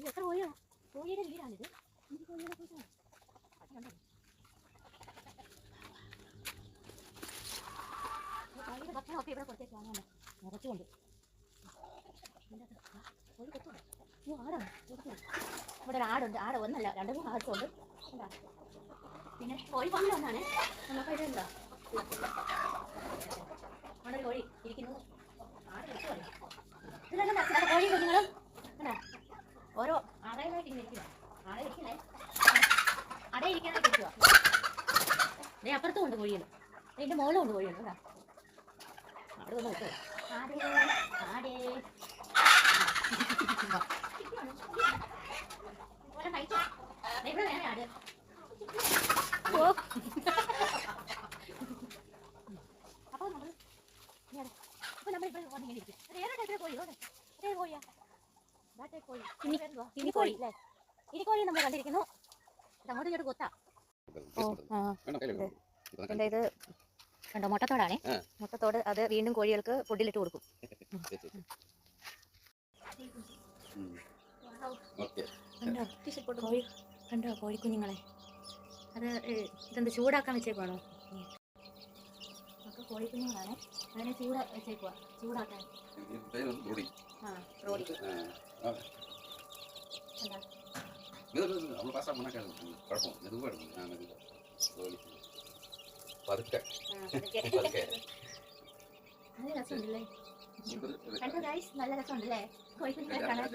എത്ര കോഴിയോ കോഴിയുടെ വീടാണിത്. എനിക്ക് കോഴിയുടെ പോയിട്ടാണ് കോഴിയുടെ ഭക്ഷണമൊക്കെ ഇവിടെ കൊടുത്തേക്ക് വാങ്ങാൻ നിറച്ചുകൊണ്ട് കോഴി കൊത്തുണ്ട്. ആടാണ് ഇവിടെ ഒരു ആടുണ്ട്. ആട് ഒന്നല്ല 2-3 ആടുണ്ട്. എന്താ പിന്നെ കോഴി പന്നി ഒന്നാണ് നമുക്ക് ഇത് എന്താ അവിടെ കോഴി ഇരിക്കുന്നു. ആട് ഇതെല്ലാം കോഴിയും കുഞ്ഞുങ്ങളും എന്താ ഓരോ അടയിലായിട്ട് ഇങ്ങനെ ഇരിക്കുക. അടയിരിക്കാനായിട്ട് ഇരിക്കുക. ദേ അപ്പുറത്തും ഉണ്ട് കോഴികൾ. അതിൻ്റെ മുകളിലും ഉണ്ട് കോഴികൾ. എന്താ ആട് വന്ന് കിട്ടുക. ആടേ ആടേ ഇവിടെ വേറെ ആട്. അപ്പോൾ നമ്മളിപ്പോൾ വന്നിങ്ങനെ ഇരിക്കും. വേറെ ടൈപ്പിലെ കോഴിയോ അതേ കോഴിയാ ഇനിക്കോഴി അല്ലേ? ഇനിക്കോഴി നമ്മൾ കണ്ടിരിക്കുന്നു. അങ്ങോട്ട് ഇങ്ങോട്ട് കൊത്താം. എൻ്റെ ഇത് കണ്ടോ മുട്ടത്തോടാണേ. മുട്ടത്തോട് അത് വീണ്ടും കോഴികൾക്ക് ഫുഡിലിട്ട് കൊടുക്കും. കോഴി കണ്ടോ കോഴിക്കുഞ്ഞുങ്ങളെ. അത് ഇതെന്ത് ചൂടാക്കാൻ വെച്ചേക്കുവാണോ? ഒക്കെ കോഴിക്കുഞ്ഞുങ്ങളാണ്. അതിനെ വെച്ചേക്കുവാ ചൂടാക്കാൻ. നല്ല രസമുണ്ടല്ലേ കോഴിക്കുഞ്ഞുങ്ങളെ കാണാൻ.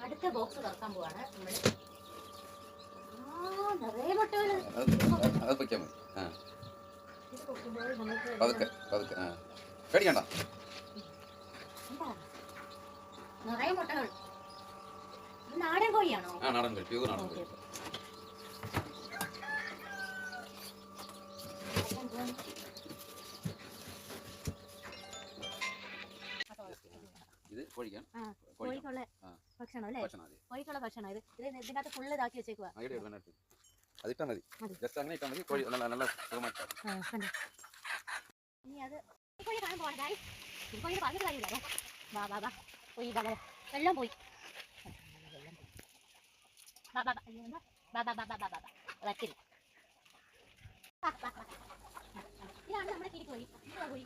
അടുത്ത ബോക്സ് തുറക്കാൻ പോവാണ് നമ്മള്. നിറയെ മുട്ടകള് നിറയെ മുട്ടകൾ. നാടൻ കോഴിയാണോ? നാടൻ കോഴി, പ്യൂർ നാടൻ കോഴി. ഇത് കോഴിക്കുള്ള ഭക്ഷണം അല്ലേ? കോഴിക്കുള്ള ഭക്ഷണം. ഇതിനകത്ത് ഫുള്ള് ഇതാക്കി വെച്ചേക്കുവാ. അതിട്ടാ മതി. ജസ്റ്റ് അങ്ങനെ ഇട്ടാ മതി. കോഴി നല്ല സുഖമായിട്ട്. ഇനി അത് കോഴി കാണാൻ പോകണം. കോഴി പറഞ്ഞിട്ട് കാര്യമില്ല. വാ വാ വാ പോയി വെള്ളം പോയി. ഇതാണ് നമ്മുടെ കിരിക്കോഴി. കോഴി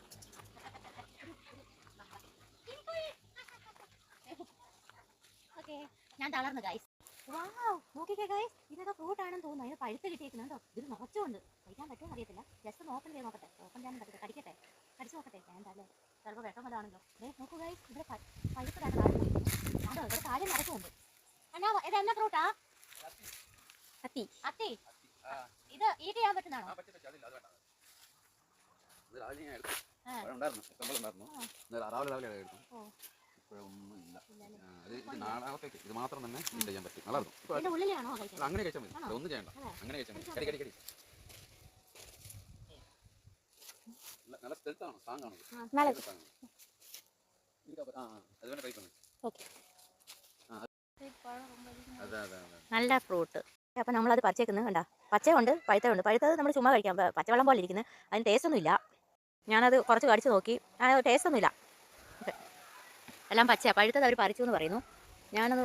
ഓക്കെ. ഞാൻ തളർന്നു ഗൈസ്. വാവ് നോക്കിക്കേ ഗൈസ്, ഇതൊക്കെ ഫ്രൂട്ട് ആണെന്ന് തോന്നുന്നു. അതിന് പഴുത്ത് കിട്ടിയേക്കുന്നുണ്ടോ? ഇത് നിറച്ചുകൊണ്ട് കഴിക്കാൻ പറ്റുമെന്ന് അറിയത്തില്ല. ജസ്റ്റ് ഓപ്പൺ ചെയ്യാൻ നോക്കട്ടെ. ഓപ്പൺ ചെയ്യാൻ പറ്റത്തില്ല. കടിക്കട്ടെ, കടിച്ചു നോക്കട്ടെ. വേണ്ടല്ലേ, ചിലപ്പോൾ വിഷം വല്ലതാണല്ലോ. നോക്കൂ ഗൈസ്, ഇവിടെ പഴുത്തതാണ് താഴെ പോയി. അതോ ഇവിടെ കാര്യം നടക്കുന്നുണ്ട്. എന്നാ ഇത് എന്നാ ഫ്രൂട്ടാ? അത്തി. അത്തി ഇത് ഈറ്റ് ചെയ്യാൻ പറ്റുന്നതാണോ? ഇത് മാത്രം തന്നെ ചെയ്യാൻ പറ്റും. അങ്ങനെ കഴിച്ചാൽ മതി. ഒന്നും ചെയ്യണ്ട. അങ്ങനെ കഴിച്ചാൽ മതി. കടി കടി കടി. നല്ല സ്ഥലത്താണോ? സാങ്ങാണോ? നല്ല ഫ്രൂട്ട്. അപ്പം നമ്മളത് പച്ചക്കുന്നത് കണ്ട. പച്ചയുണ്ട്, പഴുത്തതുണ്ട്. പഴുത്തത് നമ്മൾ ചുമ്മാ കഴിക്കാം. പച്ചവെള്ളം പോലെ ഇരിക്കുന്നത്. അതിന് ടേസ്റ്റൊന്നും ഇല്ല. ഞാനത് കുറച്ച് കടിച്ച് നോക്കി. ടേസ്റ്റൊന്നും ഇല്ല. എല്ലാം പച്ചയാണ്. പഴുത്തത് അവർ പറിച്ചു എന്ന് പറയുന്നു. ഞാനത്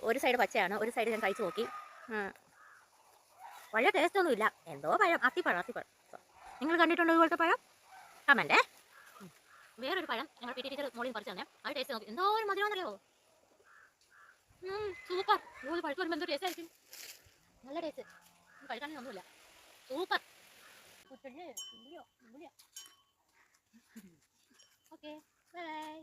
ഒരു സൈഡ് പച്ചയാണ്, ഒരു സൈഡ് ഞാൻ കഴിച്ച് നോക്കി. വലിയ ടേസ്റ്റൊന്നും ഇല്ല. എന്തോ പഴം, അത്തിപ്പഴം. നിങ്ങൾ കണ്ടിട്ടുണ്ടോ ഇതുപോലത്തെ പഴം? കമൻറ്റേ. വേറൊരു പഴം ഞങ്ങൾ പി ടി ടീച്ചർ മോളിൽ പറിച്ചു തന്നെ. അത് ടേസ്റ്റ് നോക്കി. എന്തോ ഒരു മധുരമെന്നറിയോ? സൂപ്പർ. പഴുത്ത് വരുമ്പോൾ എന്തോ ടേസ്റ്റ് ആയിരിക്കും. നല്ല ടേസ്റ്റ്. കഴിക്കാനൊന്നും ഒന്നുമില്ല. സൂപ്പർ. Okay bye.